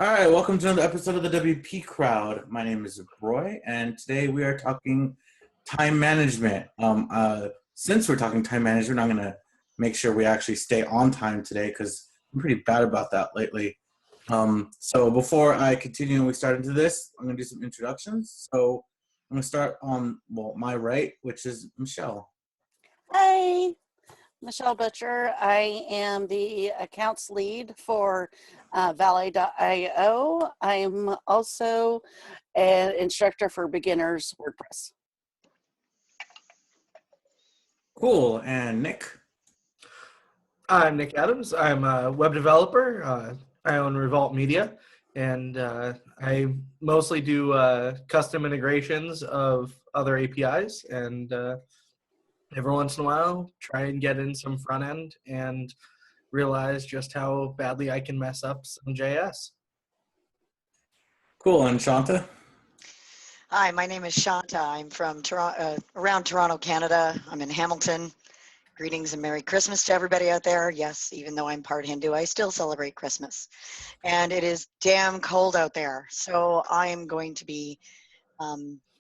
All right, welcome to another episode of the WP Crowd. My name is Roy, and today we are talking time management. Since we're talking time management, I'm going to make sure we actually stay on time today because I'm pretty bad about that lately. So before I continue and we start into this, I'm going to do some introductions. So I'm going to start on, my right, which is Michelle. Hi, Michelle Butcher. I am the accounts lead for Valet.io. I'm also an instructor for beginners WordPress. Cool. And Nick? I'm Nick Adams. I'm a web developer. I own Revolt Media, and I mostly do custom integrations of other APIs, and every once in a while try and get in some front end and realize just how badly I can mess up some JS. Cool. And Shanta? Hi, my name is Shanta. I'm from around Toronto, Canada. I'm in Hamilton. Greetings and Merry Christmas to everybody out there. Yes, even though I'm part Hindu, I still celebrate Christmas. And it is damn cold out there. So I'm going to be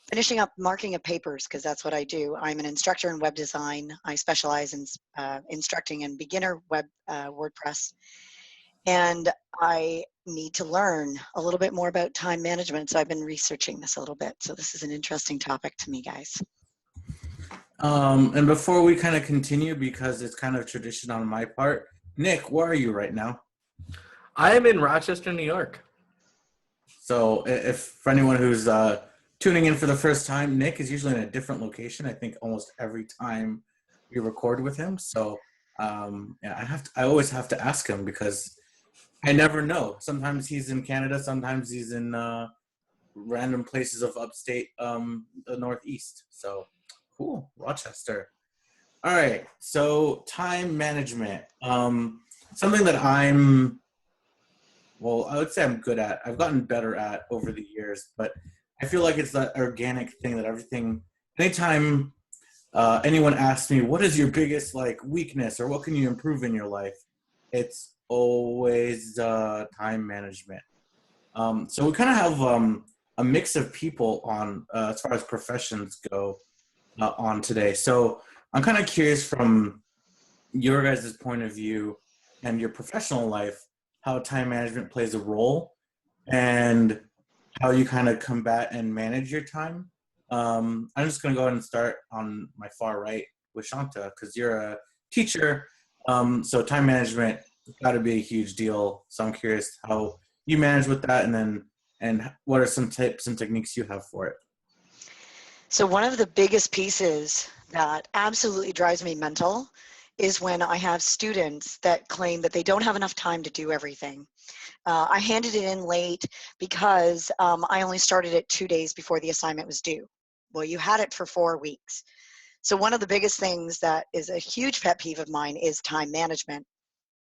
finishing up marking of papers because that's what I do. I'm an instructor in web design. I specialize in instructing in beginner web WordPress. And I need to learn a little bit more about time management. So I've been researching this a little bit. So this is an interesting topic to me, guys. And before we kind of continue, because it's kind of tradition on my part, Nick, where are you right now? I am in Rochester, New York. So if for anyone who's tuning in for the first time, Nick is usually in a different location. I think almost every time we record with him. So I always have to ask him because I never know. Sometimes he's in Canada, sometimes he's in random places of upstate, the Northeast. So cool, Rochester. All right, so time management. Something that I would say I'm good at. I've gotten better at over the years, but I feel like it's that organic thing that anytime anyone asks me, what is your biggest weakness or what can you improve in your life? It's always time management. So we kind of have a mix of people on as far as professions go on today. So I'm kind of curious from your guys' point of view and your professional life, how time management plays a role and how you kind of combat and manage your time. I'm just going to go ahead and start on my far right with Shanta because you're a teacher. So time management got to be a huge deal. So I'm curious how you manage with that and what are some tips and techniques you have for it? So one of the biggest pieces that absolutely drives me mental is when I have students that claim that they don't have enough time to do everything. I handed it in late because I only started it 2 days before the assignment was due. Well, you had it for 4 weeks. So one of the biggest things that is a huge pet peeve of mine is time management.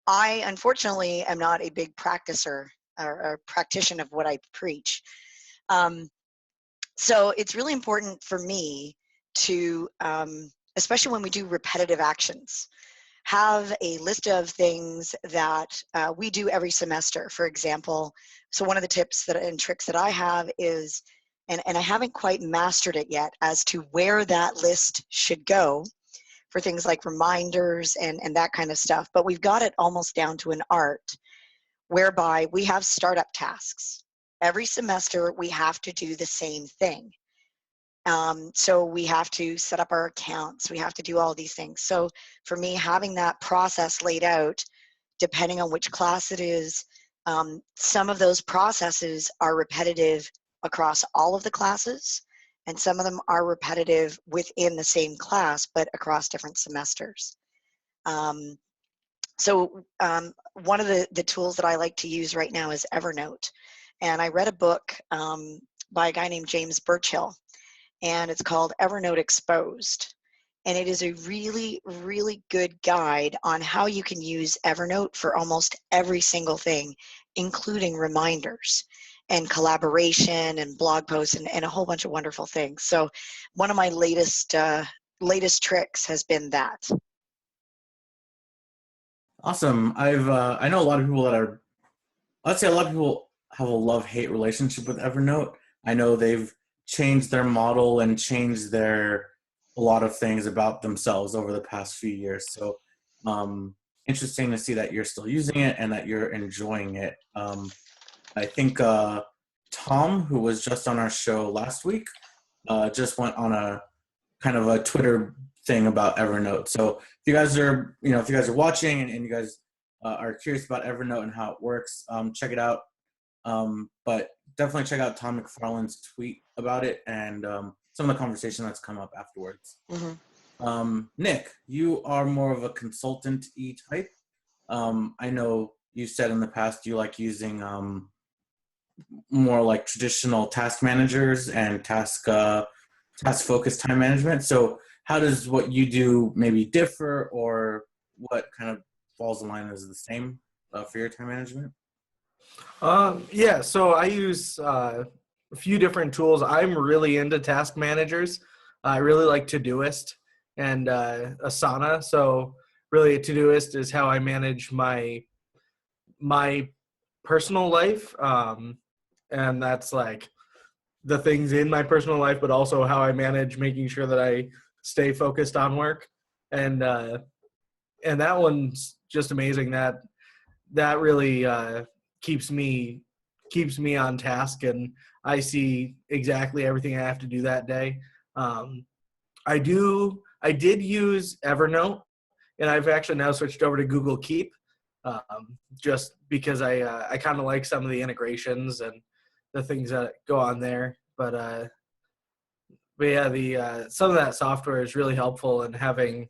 I, unfortunately, am not a big practicer or practitioner of what I preach. So it's really important for me to, especially when we do repetitive actions, have a list of things that we do every semester. For example, so one of the tips and tricks that I have is, and I haven't quite mastered it yet, as to where that list should go for things like reminders and that kind of stuff. But we've got it almost down to an art whereby we have startup tasks. Every semester, we have to do the same thing. So we have to set up our accounts. We have to do all these things. So for me, having that process laid out, depending on which class it is, some of those processes are repetitive across all of the classes, and some of them are repetitive within the same class, but across different semesters. So one of the tools that I like to use right now is Evernote. And I read a book by a guy named James Birchill, and it's called Evernote Exposed. And it is a really, really good guide on how you can use Evernote for almost every single thing, including reminders and collaboration and blog posts and a whole bunch of wonderful things. So one of my latest tricks has been that. Awesome. I know a lot of people that are, let's say a lot of people have a love-hate relationship with Evernote. I know they've changed their model and changed a lot of things about themselves over the past few years. So interesting to see that you're still using it and that you're enjoying it. I think Tom, who was just on our show last week, just went on a kind of a Twitter thing about Evernote. So if you guys are, watching and you guys are curious about Evernote and how it works, check it out. But definitely check out Tom McFarlane's tweet about it and some of the conversation that's come up afterwards. Nick, you are more of a consultant-y type. I know you said in the past you like using more like traditional task managers and task focused time management. So how does what you do maybe differ, or what kind of falls in line as the same for your time management? Yeah, so I use a few different tools. I'm really into task managers. I really like Todoist and Asana. So really, Todoist is how I manage my personal life, and that's like the things in my personal life, but also how I manage making sure that I stay focused on work. And that one's just amazing. That really keeps me on task, and I see exactly everything I have to do that day. I did use Evernote, and I've actually now switched over to Google Keep, just because I kind of like some of the integrations and the things that go on there. But yeah, the some of that software is really helpful, and having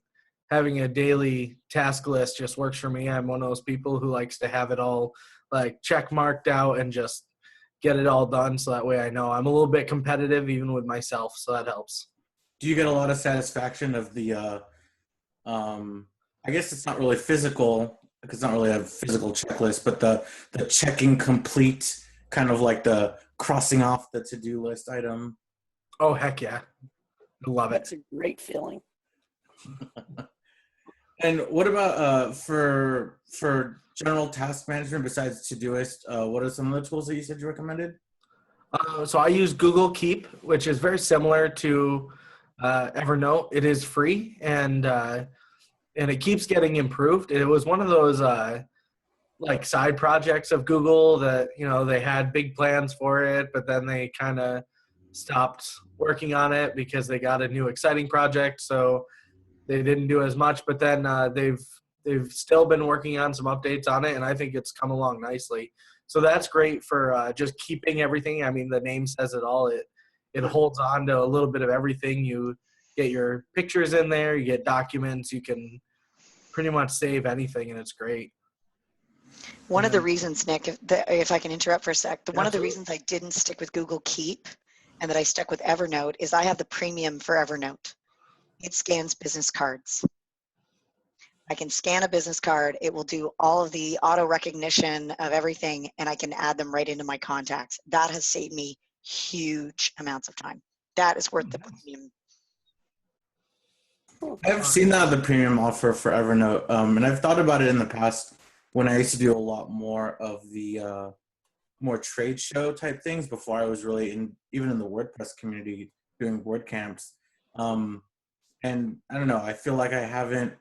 a daily task list just works for me. I'm one of those people who likes to have it all like check marked out and just get it all done, so that way I know. I'm a little bit competitive even with myself, so that helps. Do you get a lot of satisfaction of the I guess it's not really physical, because it's not really a physical checklist, but the checking complete, kind of like the crossing off the to-do list item? Oh, heck yeah. I love it. That's a great feeling. And what about for general task management besides Todoist? What are some of the tools that you said you recommended? So I use Google Keep, which is very similar to Evernote. It is free, and it keeps getting improved. It was one of those like side projects of Google that, they had big plans for it, but then they kind of stopped working on it because they got a new exciting project, so they didn't do as much. But then they've still been working on some updates on it, and I think it's come along nicely. So that's great for just keeping everything. I mean, the name says it all. It holds on to a little bit of everything. You get your pictures in there, you get documents, you can pretty much save anything, and it's great. One of the reasons, Nick, if I can interrupt for a sec, one of the Absolutely. reasons I didn't stick with Google Keep and that I stuck with Evernote is I have the premium for Evernote. It scans business cards. I can scan a business card. It will do all of the auto recognition of everything, and I can add them right into my contacts. That has saved me huge amounts of time. That is worth the premium. I've seen the premium offer for Evernote, and I've thought about it in the past when I used to do a lot more of the more trade show type things before I was really even in the WordPress community doing WordCamps. And I don't know, I feel like I haven't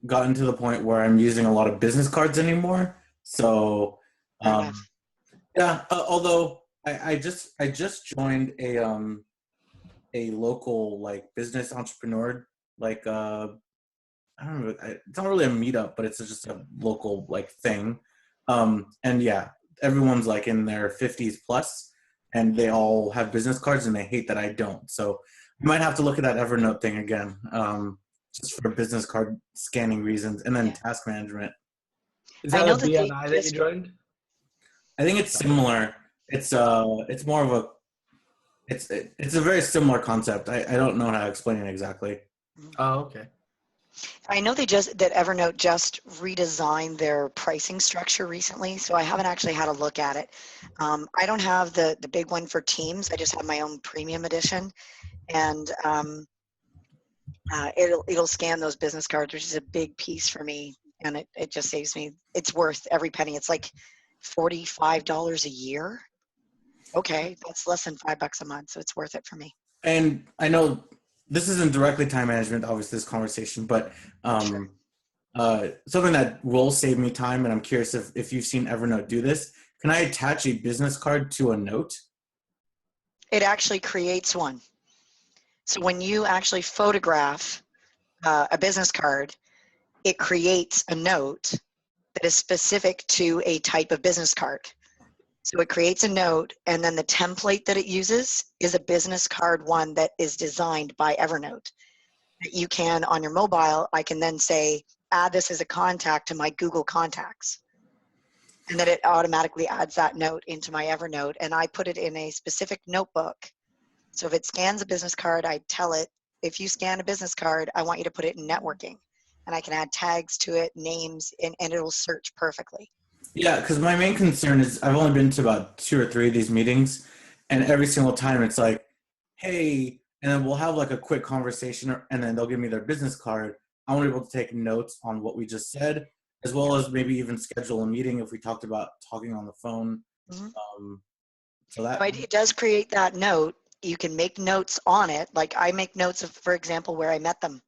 gotten to the point where I'm using a lot of business cards anymore. So yeah, although I just joined a local like business entrepreneur, like I don't know, it's not really a meetup, but it's just a local like thing. And yeah, everyone's like in their 50s plus, and they all have business cards, and they hate that I don't. So I might have to look at that Evernote thing again, just for business card scanning reasons, and then task management. Is I that know a that they BNI that you joined? I think it's similar. It's more of a it's a very similar concept. I don't know how to explain it exactly. Oh, okay. I know that Evernote just redesigned their pricing structure recently, so I haven't actually had a look at it. I don't have the big one for Teams. I just have my own premium edition, and it'll scan those business cards, which is a big piece for me, and it just saves me. It's worth every penny. It's like $45 a year. Okay, that's less than $5 a month, so it's worth it for me. And I know this isn't directly time management, obviously, this conversation, but Sure. something that will save me time, and I'm curious if you've seen Evernote do this. Can I attach a business card to a note? It actually creates one. So when you actually photograph a business card, it creates a note that is specific to a type of business card. So it creates a note, and then the template that it uses is a business card one that is designed by Evernote. That you can, on your mobile, I can then say, add this as a contact to my Google Contacts. And then it automatically adds that note into my Evernote, and I put it in a specific notebook. So if it scans a business card, I tell it, if you scan a business card, I want you to put it in networking. And I can add tags to it, names, and it'll search perfectly. Yeah, because my main concern is I've only been to about 2 or 3 of these meetings, and every single time it's like, hey, and then we'll have like a quick conversation, and then they'll give me their business card. I want to be able to take notes on what we just said, as well as maybe even schedule a meeting if we talked about talking on the phone. Mhm. So that, Right, it does create that note. You can make notes on it. Like I make notes of, for example, where I met them,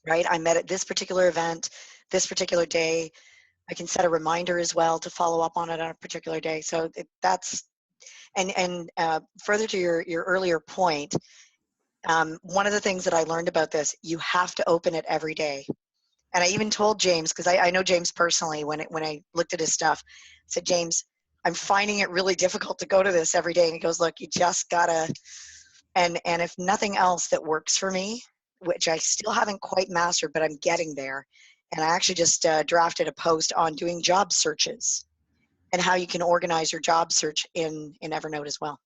right? I met at this particular event, this particular day. I can set a reminder as well to follow up on it on a particular day. So that's, and further to your earlier point, one of the things that I learned about this, you have to open it every day. And I even told James, because I know James personally, when I looked at his stuff, I said, James, I'm finding it really difficult to go to this every day. And he goes, look, you just gotta, and if nothing else that works for me, which I still haven't quite mastered, but I'm getting there. And I actually just drafted a post on doing job searches and how you can organize your job search in Evernote as well.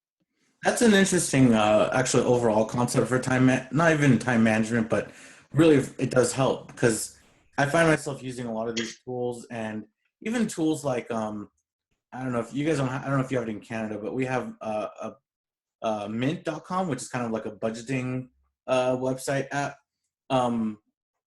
that's an interesting, actually, overall concept for not even time management, but really it does help because I find myself using a lot of these tools and even tools like, I don't know if you guys don't, I don't know if you have it in Canada, but we have mint.com, which is kind of like a budgeting website app. Um,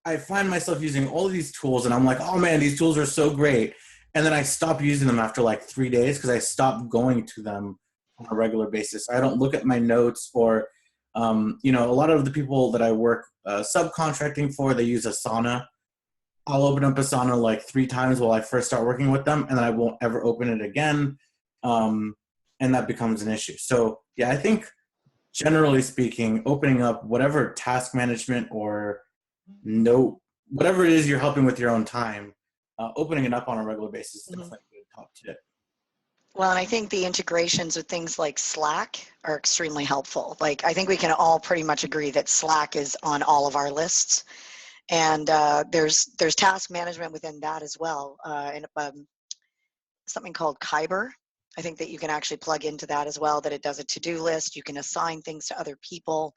I find myself using all of these tools and I'm like, oh man, these tools are so great. And then I stop using them after like 3 days because I stop going to them on a regular basis. I don't look at my notes or, a lot of the people that I work subcontracting for, they use Asana. I'll open up Asana like 3 times while I first start working with them, and then I won't ever open it again. And that becomes an issue. So yeah, I think generally speaking, opening up whatever task management or note, whatever it is you're helping with your own time, opening it up on a regular basis is definitely a good top tip. Well, and I think the integrations with things like Slack are extremely helpful. Like, I think we can all pretty much agree that Slack is on all of our lists. And there's task management within that as well. And something called Kyber. I think that you can actually plug into that as well, that it does a to-do list. You can assign things to other people.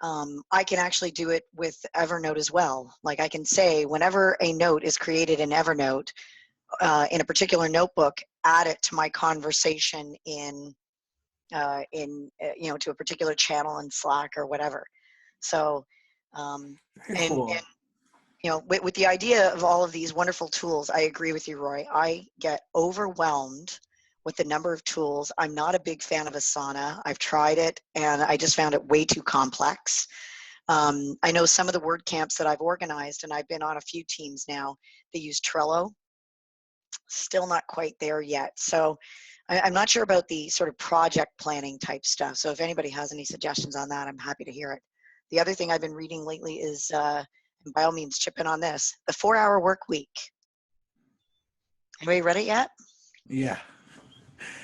I can actually do it with Evernote as well. Like I can say, whenever a note is created in Evernote, in a particular notebook, add it to my conversation to a particular channel in Slack or whatever. So, Very cool. and with the idea of all of these wonderful tools, I agree with you, Roy. I get overwhelmed with the number of tools. I'm not a big fan of Asana. I've tried it and I just found it way too complex. I know some of the word camps that I've organized, and I've been on a few teams now, they use Trello. Still not quite there yet. So I'm not sure about the sort of project planning type stuff. So if anybody has any suggestions on that, I'm happy to hear it. The other thing I've been reading lately is, and by all means, chip in on this, the 4-Hour Workweek. Anybody read it yet? Yeah.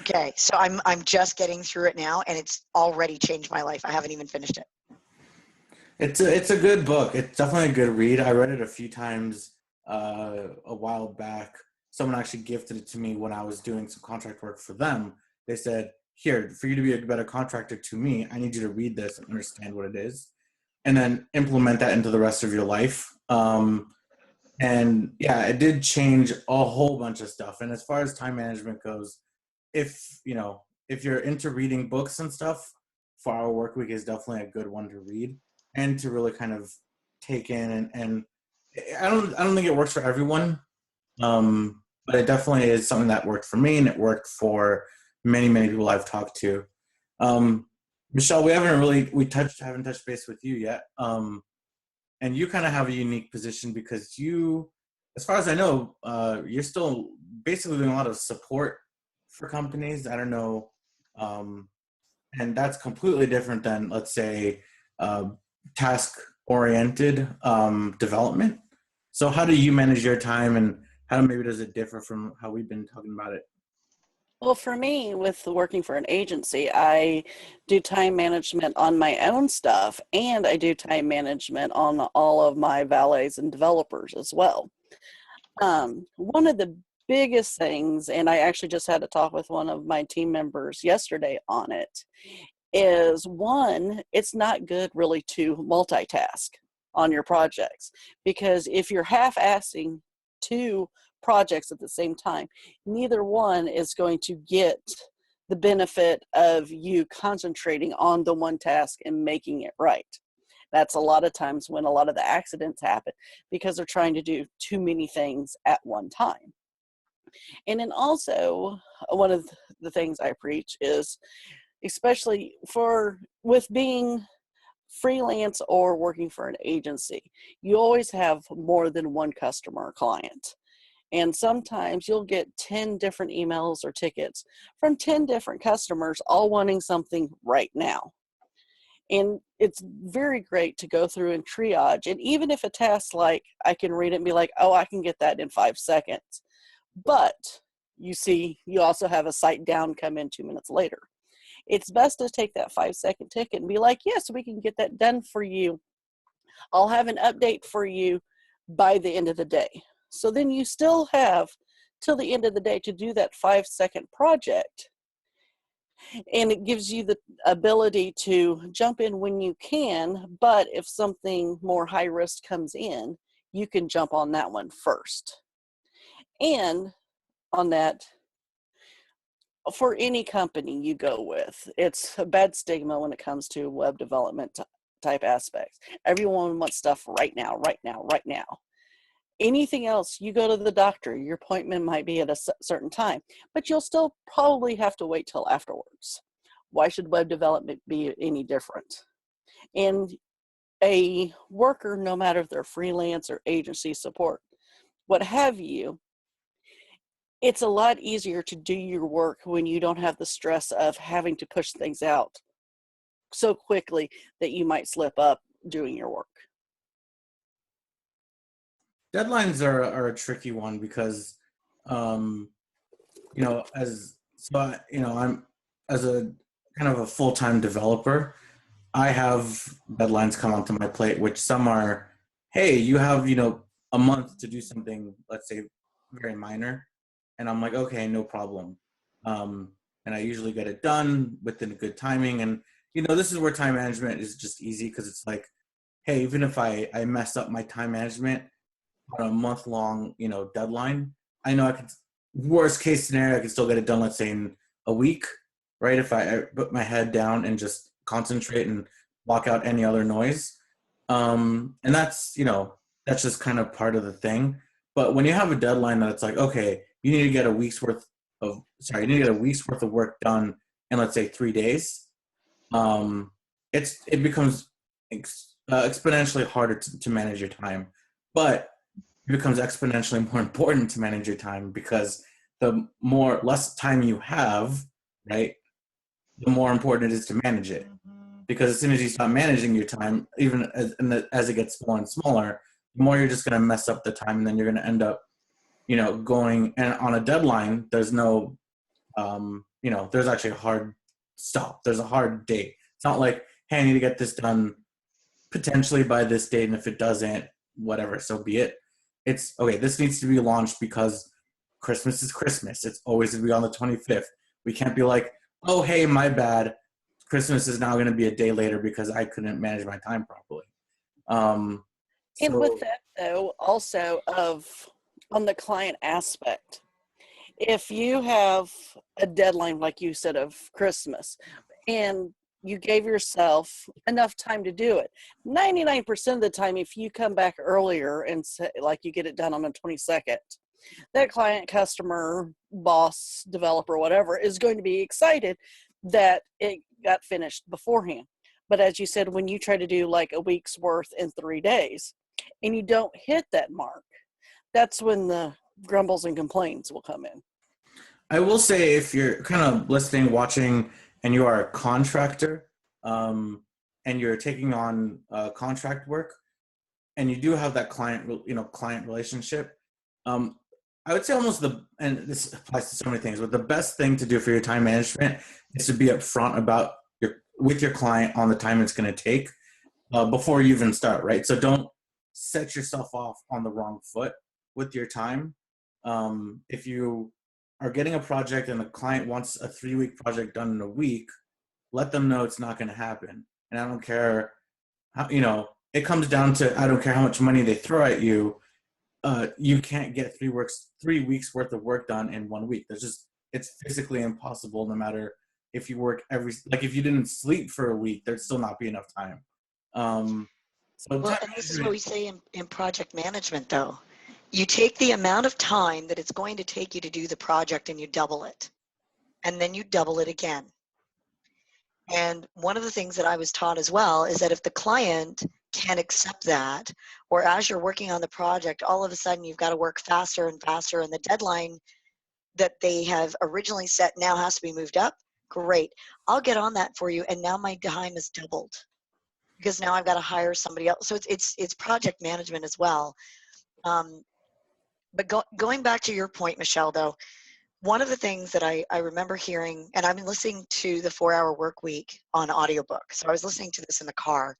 Okay, so I'm just getting through it now, and it's already changed my life. I haven't even finished it. It's a good book. It's definitely a good read. I read it a few times a while back. Someone actually gifted it to me when I was doing some contract work for them. They said, here, for you to be a better contractor to me, I need you to read this and understand what it is, and then implement that into the rest of your life. And yeah, it did change a whole bunch of stuff. And as far as time management goes, if you're into reading books and stuff, 4-Hour Workweek is definitely a good one to read and to really kind of take in. And I don't think it works for everyone. but it definitely is something that worked for me, and it worked for many, many people I've talked to. Michelle, haven't touched base with you yet. And you kind of have a unique position because you, as far as I know, you're still basically doing a lot of support for companies. I don't know. And that's completely different than, let's say, task-oriented development. So how do you manage your time, and how maybe does it differ from how we've been talking about it? Well, for me, with working for an agency, I do time management on my own stuff, and I do time management on all of my valets and developers as well. One of the biggest things, and I actually just had a talk with one of my team members yesterday on it, is one, it's not good really to multitask on your projects, because if you're half-assing two projects at the same time, neither one is going to get the benefit of you concentrating on the one task and making it right. That's a lot of times when a lot of the accidents happen, because they're trying to do too many things at one time. And then also, one of the things I preach is, especially with being freelance or working for an agency, you always have more than one customer or client. And sometimes you'll get 10 different emails or tickets from 10 different customers, all wanting something right now. And it's very great to go through and triage. And even if a task, like, I can read it and be like, oh, I can get that in 5 seconds. But you see, you also have a site down come in 2 minutes later. It's best to take that 5-second ticket and be like, yes, we can get that done for you. I'll have an update for you by the end of the day. So then you still have till the end of the day to do that 5-second project. And it gives you the ability to jump in when you can, but if something more high risk comes in, you can jump on that one first. And on that, for any company you go with, it's a bad stigma when it comes to web development type aspects. Everyone wants stuff right now, right now, right now. Anything else, you go to the doctor, your appointment might be at a certain time, but you'll still probably have to wait till afterwards. Why should web development be any different? And a worker, no matter if they're freelance or agency support, what have you, it's a lot easier to do your work when you don't have the stress of having to push things out so quickly that you might slip up doing your work. Deadlines are a tricky one because, I'm as a kind of a full-time developer, I have deadlines come onto my plate, which some are, hey, you have, a month to do something, let's say very minor. And I'm like, okay, no problem. And I usually get it done within a good timing. And, this is where time management is just easy, because it's like, hey, even if I mess up my time management on a month-long, deadline, I know I could, worst case scenario, I can still get it done, let's say in a week, right? If I put my head down and just concentrate and block out any other noise. And that's just kind of part of the thing. But when you have a deadline that it's like, okay, you need to get a week's worth of work done in, let's say, 3 days, it becomes exponentially harder to manage your time. But it becomes exponentially more important to manage your time, because the less time you have, right, the more important it is to manage it. Because as soon as you stop managing your time, even as it gets smaller and smaller, the more you're just going to mess up the time, and then you're going to end up, going, and on a deadline, there's no, there's actually a hard stop. There's a hard date. It's not like, hey, I need to get this done potentially by this date, and if it doesn't, whatever, so be it. It's, okay, this needs to be launched because Christmas is Christmas. It's always going to be on the 25th. We can't be like, oh, hey, my bad, Christmas is now going to be a day later because I couldn't manage my time properly. And with that, though, also on the client aspect, if you have a deadline, like you said, of Christmas, and you gave yourself enough time to do it, 99% of the time, if you come back earlier and say, like, you get it done on the 22nd, that client, customer, boss, developer, whatever, is going to be excited that it got finished beforehand. But as you said, when you try to do like a week's worth in 3 days and you don't hit that mark, that's when the grumbles and complaints will come in. I will say, if you're kind of listening, watching, and you are a contractor, and you're taking on contract work, and you do have that client relationship, I would say and this applies to so many things, but the best thing to do for your time management is to be upfront with your client on the time it's going to take before you even start, right? So don't set yourself off on the wrong foot with your time. If you are getting a project and the client wants a 3-week project done in a week, let them know it's not going to happen. And I don't care how, it comes down to, I don't care how much money they throw at you. You can't get 3 weeks worth of work done in 1 week. It's physically impossible. No matter if you work if you didn't sleep for a week, there'd still not be enough time. Well, and this is what we say in project management, though. You take the amount of time that it's going to take you to do the project and you double it. And then you double it again. And one of the things that I was taught as well is that if the client can accept that, or as you're working on the project, all of a sudden you've got to work faster and faster, and the deadline that they have originally set now has to be moved up, great. I'll get on that for you, and now my time is doubled because now I've got to hire somebody else. So it's project management as well. But going back to your point, Michelle, though, one of the things that I remember hearing, and I've been listening to the 4-Hour Workweek on audiobook. So I was listening to this in the car.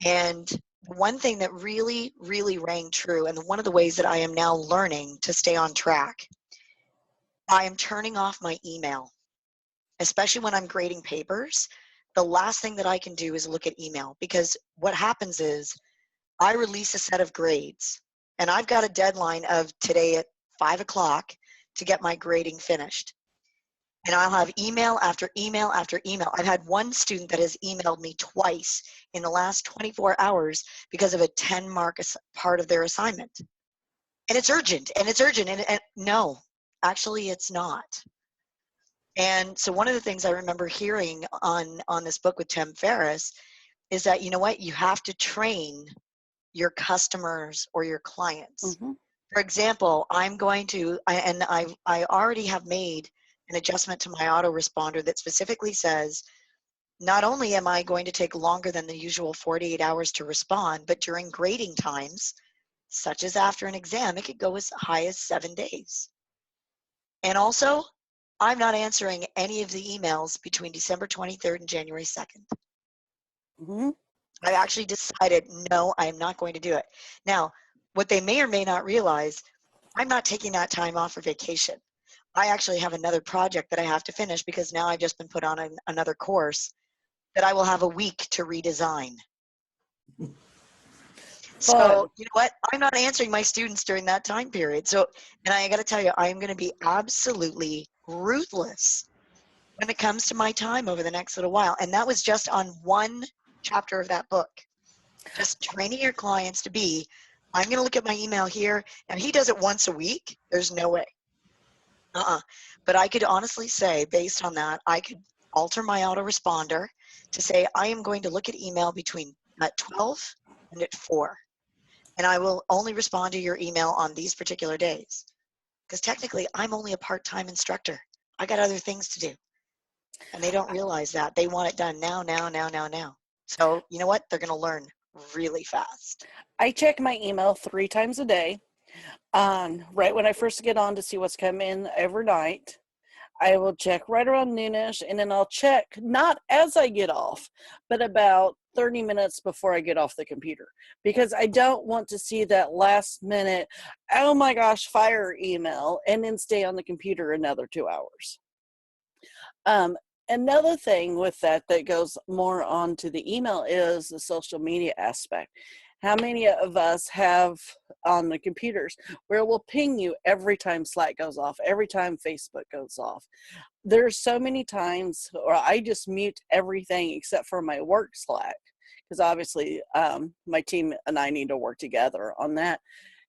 And one thing that really, really rang true, and one of the ways that I am now learning to stay on track, I am turning off my email, especially when I'm grading papers. The last thing that I can do is look at email, because what happens is I release a set of grades, and I've got a deadline of today at 5 o'clock to get my grading finished. And I'll have email after email after email. I've had one student that has emailed me twice in the last 24 hours because of a 10-mark part of their assignment. And it's urgent, and no, actually it's not. And so one of the things I remember hearing on this book with Tim Ferriss is that, you know what, you have to train your customers or your clients. Mm-hmm. For example, I already have made an adjustment to my autoresponder that specifically says, not only am I going to take longer than the usual 48 hours to respond, but during grading times, such as after an exam, it could go as high as 7 days. And also, I'm not answering any of the emails between December 23rd and January 2nd. Mm-hmm. I actually decided, no, I'm not going to do it. Now, what they may or may not realize, I'm not taking that time off for vacation. I actually have another project that I have to finish because now I've just been put on another course that I will have a week to redesign. So, you know what? I'm not answering my students during that time period. So, and I got to tell you, I am going to be absolutely ruthless when it comes to my time over the next little while. And that was just on one chapter of that book. Just training your clients to be, I'm going to look at my email here, and he does it once a week. There's no way. But I could honestly say, based on that, I could alter my autoresponder to say, I am going to look at email between at 12 and at 4. And I will only respond to your email on these particular days. Because technically, I'm only a part-time instructor. I got other things to do. And they don't realize that. They want it done now. So, you know what? They're going to learn really fast. I check my email 3 times a day. Right when I first get on to see what's come in overnight, I will check right around noonish, and then I'll check not as I get off, but about 30 minutes before I get off the computer, because I don't want to see that last minute, oh my gosh, fire email, and then stay on the computer another 2 hours. Another thing with that goes more onto the email is the social media aspect. How many of us have on the computers where we'll ping you every time Slack goes off, every time Facebook goes off? There's so many times, or I just mute everything except for my work Slack, because obviously my team and I need to work together on that.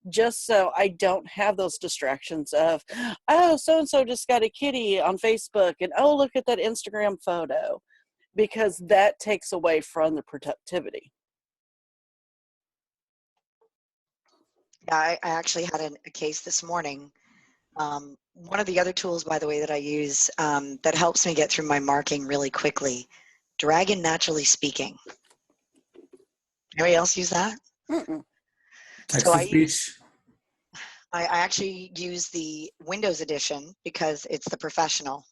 just so I don't have those distractions of, oh, so-and-so just got a kitty on Facebook, and oh, look at that Instagram photo, because that takes away from the productivity. Yeah, I actually had a case this morning. One of the other tools, by the way, that I use that helps me get through my marking really quickly, Dragon Naturally Speaking. Anybody else use that? Mm-mm. Text-to-speech. I actually use the Windows edition because it's the professional,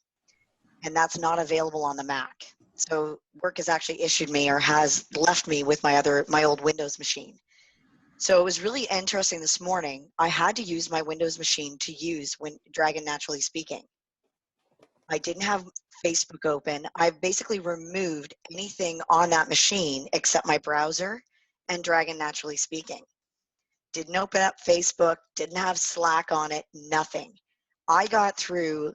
and that's not available on the Mac. So work has actually issued me or has left me with my old Windows machine. So it was really interesting this morning. I had to use my Windows machine to use Dragon Naturally Speaking. I didn't have Facebook open. I basically removed anything on that machine except my browser and Dragon Naturally Speaking. Didn't open up Facebook, didn't have Slack on it, nothing. I got through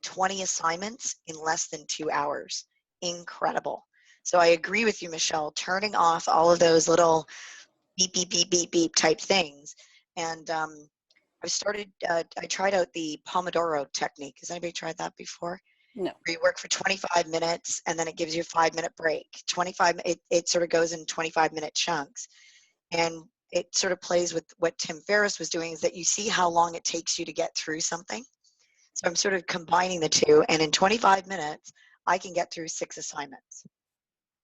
20 assignments in less than 2 hours. Incredible. So I agree with you, Michelle, turning off all of those little beep, beep, beep, beep, beep type things. And I tried out the Pomodoro Technique. Has anybody tried that before? No. Where you work for 25 minutes and then it gives you a 5-minute break. It sort of goes in 25-minute chunks. And it sort of plays with what Tim Ferriss was doing, is that you see how long it takes you to get through something. So I'm sort of combining the two, and in 25 minutes, I can get through 6 assignments,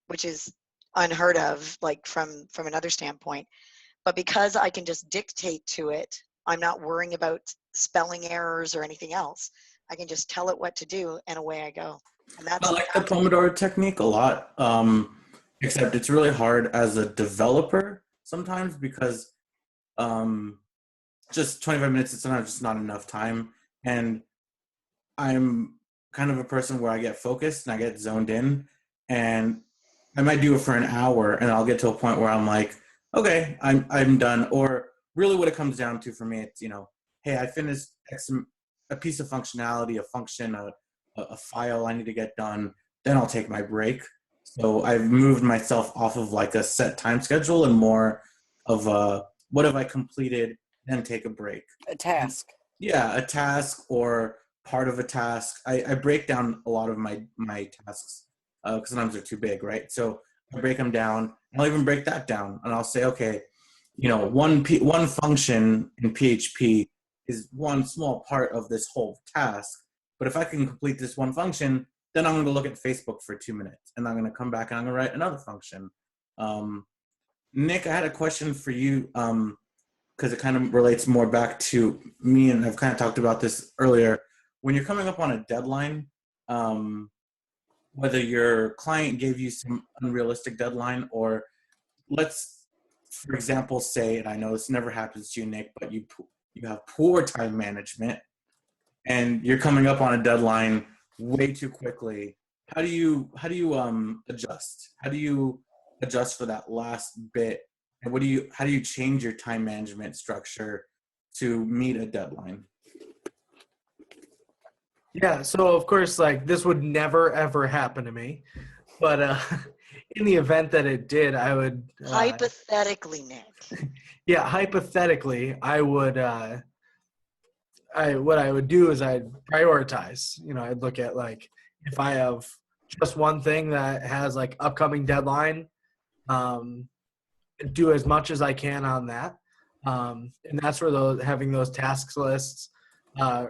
which is unheard of, like from another standpoint. But because I can just dictate to it, I'm not worrying about spelling errors or anything else. I can just tell it what to do, and away I go. And that's I like the Pomodoro technique a lot, except it's really hard as a developer sometimes because just 25 minutes is sometimes just not enough time. And I'm kind of a person where I get focused and I get zoned in, and I might do it for an hour and I'll get to a point where I'm like, okay, I'm done. Or really what it comes down to for me, it's, hey, I finished a piece of functionality, a function, a file I need to get done, then I'll take my break. So I've moved myself off of like a set time schedule and more of what have I completed, then take a break. A task. Yeah, a task or part of a task. I break down a lot of my tasks because sometimes they're too big, right? So I break them down. I'll even break that down, and I'll say, okay, one function in PHP is one small part of this whole task. But if I can complete this one function, then I'm going to look at Facebook for 2 minutes, and I'm going to come back and I'm going to write another function. Nick, I had a question for you because it kind of relates more back to me, and I've kind of talked about this earlier. When you're coming up on a deadline, whether your client gave you some unrealistic deadline, or let's, for example, say, and I know this never happens to you, Nick, but you have poor time management and you're coming up on a deadline way too quickly. How do you adjust? How do you adjust for that last bit? And how do you change your time management structure to meet a deadline? Yeah, so of course, like, this would never ever happen to me, but in the event that it did, I would hypothetically, Nick. Yeah, hypothetically, I would. What I would do is I'd prioritize. I'd look at, like, if I have just one thing that has like upcoming deadline, do as much as I can on that, and that's where having those tasks lists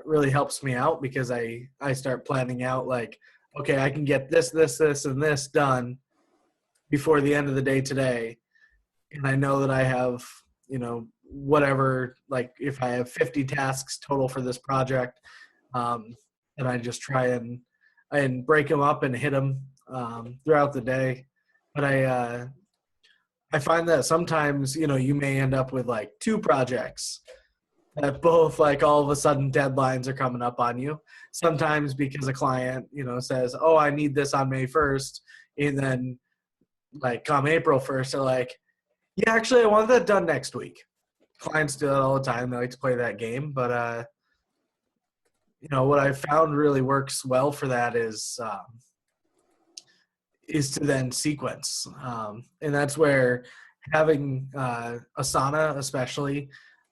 really helps me out, because I start planning out, like, okay, I can get this, and this done before the end of the day today. And I know that I have, whatever, like, if I have 50 tasks total for this project, and I just try and break them up and hit them throughout the day. But I find that sometimes, you may end up with like 2 projects that both, like, all of a sudden deadlines are coming up on you. Sometimes because a client, says, oh, I need this on May 1st. And then, like, come April 1st, they're like, yeah, actually, I want that done next week. Clients do that all the time. They like to play that game. But, what I found really works well for that is to then sequence. And that's where having Asana, especially,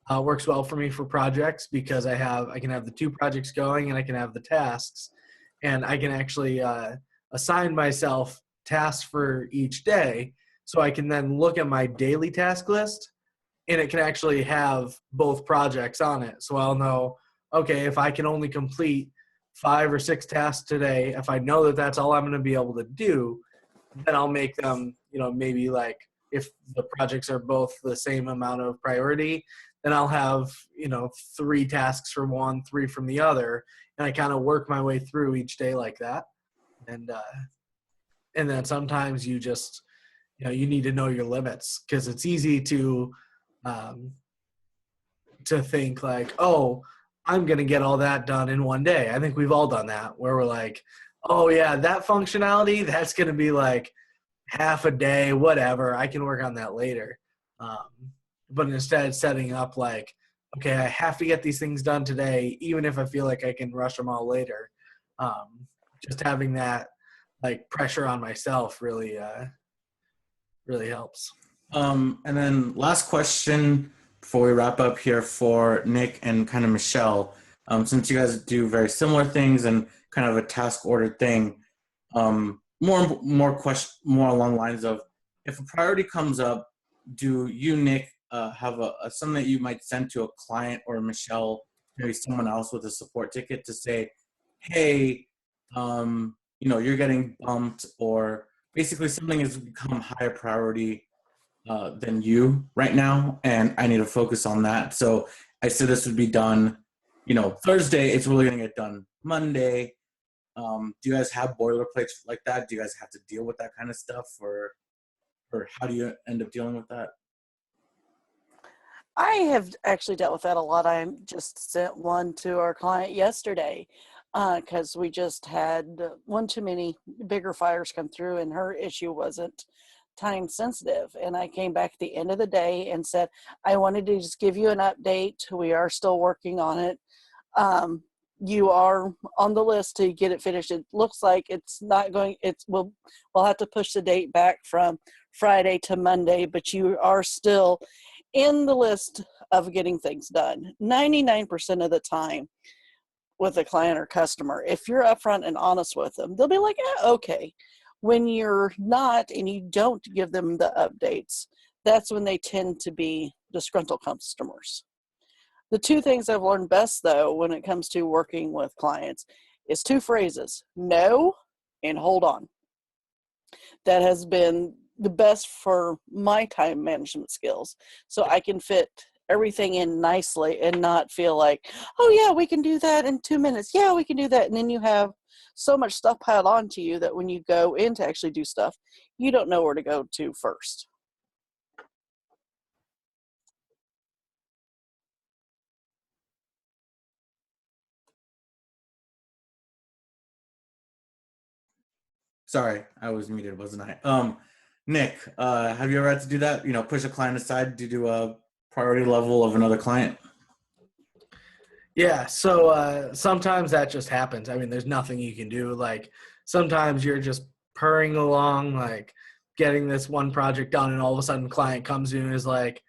works well for me for projects because I can have the 2 projects going and I can have the tasks, and I can actually assign myself tasks for each day, so I can then look at my daily task list and it can actually have both projects on it. So I'll know, okay, if I can only complete 5 or 6 tasks today, if I know that that's all I'm going to be able to do, then I'll make them, maybe like if the projects are both the same amount of priority, then I'll have, 3 tasks from one, 3 from the other. And I kind of work my way through each day like that. And then sometimes you just, you need to know your limits, because it's easy to think like, oh, I'm going to get all that done in one day. I think we've all done that, where we're like, oh yeah, that functionality, that's going to be like half a day, whatever. I can work on that later. But instead setting up like, okay, I have to get these things done today, even if I feel like I can rush them all later. Just having that like pressure on myself really helps. And then last question before we wrap up here for Nick and kind of Michelle. Since you guys do very similar things and kind of a task ordered thing, more along the lines of, if a priority comes up, do you, Nick, have something that you might send to a client, or Michelle, maybe someone else with a support ticket, to say, hey, you're getting bumped, or basically something has become higher priority than you right now, and I need to focus on that. So I said this would be done, Thursday. It's really going to get done Monday. Do you guys have boilerplates like that? Do you guys have to deal with that kind of stuff, or how do you end up dealing with that? I have actually dealt with that a lot. I just sent one to our client yesterday because we just had one too many bigger fires come through, and her issue wasn't time sensitive. And I came back at the end of the day and said, I wanted to just give you an update. We are still working on it. You are on the list to get it finished. It looks like it's not going, we'll have to push the date back from Friday to Monday, but you are still in the list of getting things done. 99% of the time with a client or customer, if you're upfront and honest with them, they'll be like, yeah, okay. When you're not and you don't give them the updates, that's when they tend to be disgruntled customers. The 2 things I've learned best, though, when it comes to working with clients is 2 phrases: no and hold on. That has been the best for my time management skills, so I can fit everything in nicely and not feel like, oh yeah, we can do that in 2 minutes. Yeah, we can do that. And then you have so much stuff piled onto you that when you go in to actually do stuff, you don't know where to go to first. Sorry, I was muted, wasn't I? Nick, have you ever had to do that? Push a client aside to do a priority level of another client? Yeah, so sometimes that just happens. I mean, there's nothing you can do. Like, sometimes you're just purring along, like getting this one project done, and all of a sudden, client comes in and is like,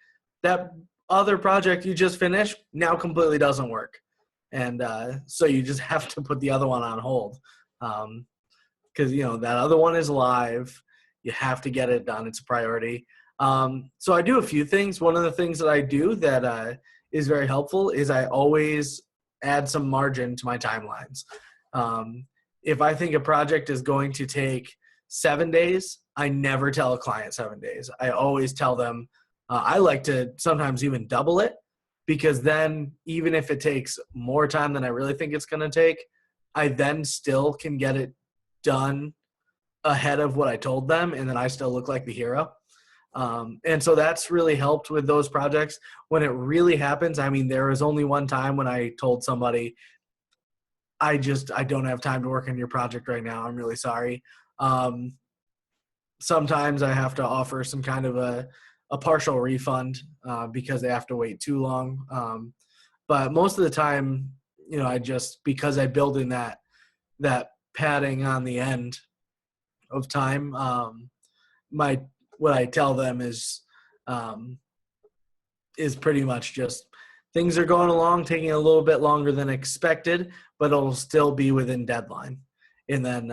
that other project you just finished now completely doesn't work. And so you just have to put the other one on hold. Because, that other one is live. You have to get it done. It's a priority. So I do a few things. One of the things that I do that is very helpful is I always add some margin to my timelines. If I think a project is going to take 7 days, I never tell a client 7 days. I always tell them, I like to sometimes even double it, because then even if it takes more time than I really think it's going to take, I then still can get it done ahead of what I told them, and then I still look like the hero. And so that's really helped with those projects. When it really happens, I mean, there was only one time when I told somebody, I don't have time to work on your project right now. I'm really sorry. Sometimes I have to offer some kind of a partial refund because they have to wait too long. But most of the time, because I build in that padding on the end of time, what I tell them is pretty much just things are going along, taking a little bit longer than expected, but it'll still be within deadline. And then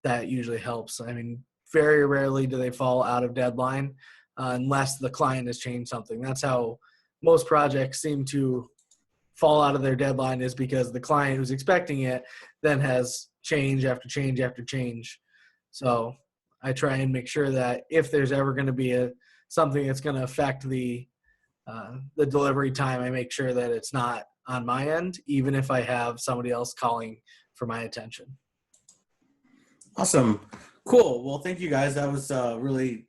that usually helps. I mean, very rarely do they fall out of deadline unless the client has changed something. That's how most projects seem to fall out of their deadline, is because the client who's expecting it then has change after change after change. So I try and make sure that if there's ever going to be something that's going to affect the delivery time, I make sure that it's not on my end, even if I have somebody else calling for my attention. Awesome. Cool. Well, thank you guys. That was really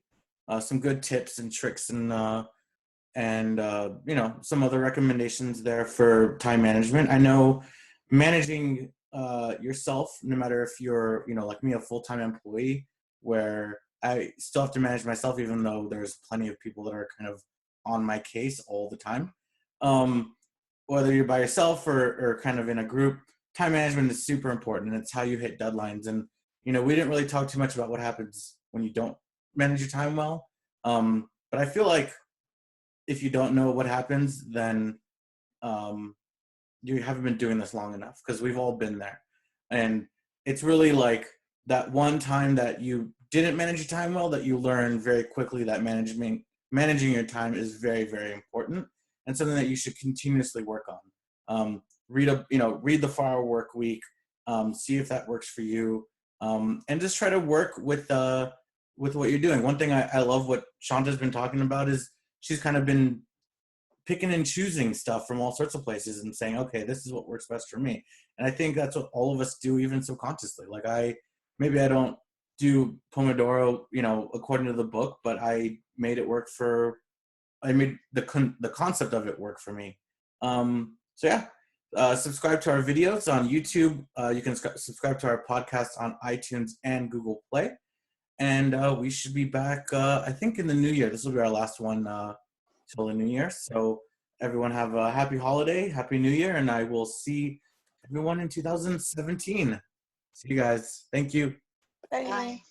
some good tips and tricks and some other recommendations there for time management. I know managing yourself, no matter if you're, like me, a full-time employee, where I still have to manage myself, even though there's plenty of people that are kind of on my case all the time. Whether you're by yourself or kind of in a group, time management is super important, and it's how you hit deadlines. And, we didn't really talk too much about what happens when you don't manage your time well. But I feel like if you don't know what happens, then you haven't been doing this long enough, because we've all been there. And it's really like that one time that you didn't manage your time well that you learn very quickly that managing your time is very, very important, and something that you should continuously work on. Read the 4-hour work week, see if that works for you, and just try to work with what you're doing. One thing I love what Shanta's been talking about is she's kind of been picking and choosing stuff from all sorts of places and saying, okay, this is what works best for me. And I think that's what all of us do, even subconsciously. Like maybe I don't do Pomodoro, according to the book, but I made it work I made the concept of it work for me. Subscribe to our videos on YouTube. You can subscribe to our podcast on iTunes and Google Play. And we should be back, I think, in the new year. This will be our last one till the new year. So everyone have a happy holiday, happy new year, and I will see everyone in 2017. See you guys. Thank you. Bye. Bye.